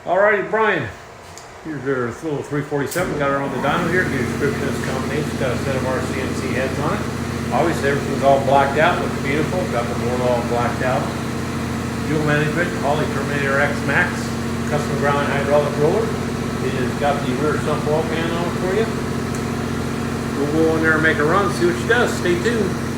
Alrighty, Brian. Here's our little 347. Got her on the dyno here. Give you a description of this combination. It's got a set of our CNC heads on it. Obviously, everything's all blacked out. Looks beautiful. Got the board all blacked out. Fuel management, Holley Terminator X MAX. Custom ground hydraulic roller. It has got the rear sump oil pan on it for you. We'll go in there and make a run, see what she does. Stay tuned.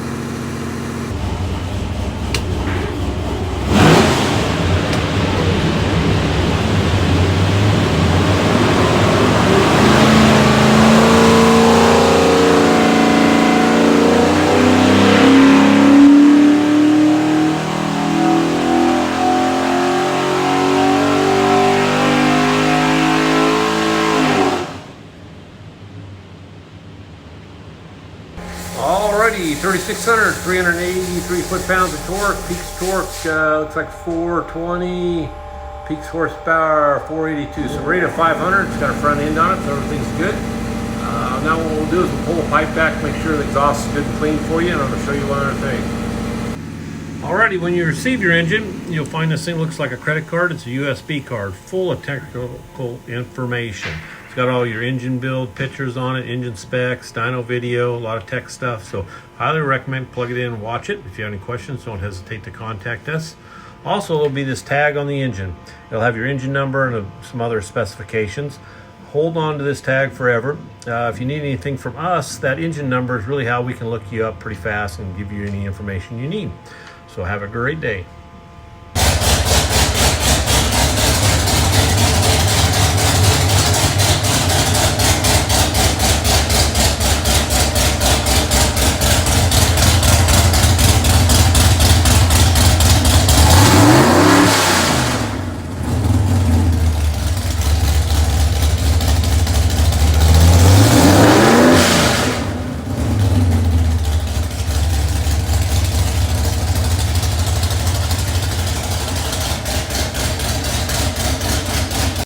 Alrighty, 3600, 383 foot-pounds of torque. Peaks torque looks like 420. Peaks horsepower 482. So rate of 500. It's got a front end on it, so everything's good. Now what we'll do is we'll pull the pipe back, make sure the exhaust is good and clean for you, and I'm going to show you one other thing. Alrighty, when you receive your engine, you'll find this thing looks like a credit card. It's a USB card full of technical information. It's got all your engine build pictures on it, engine specs, dyno video, a lot of tech stuff. So highly recommend plug it in and watch it. If you have any questions, don't hesitate to contact us. Also, there'll be this tag on the engine. It'll have your engine number and some other specifications. Hold on to this tag forever. If you need anything from us, that engine number is really how we can look you up pretty fast and give you any information you need. So have a great day.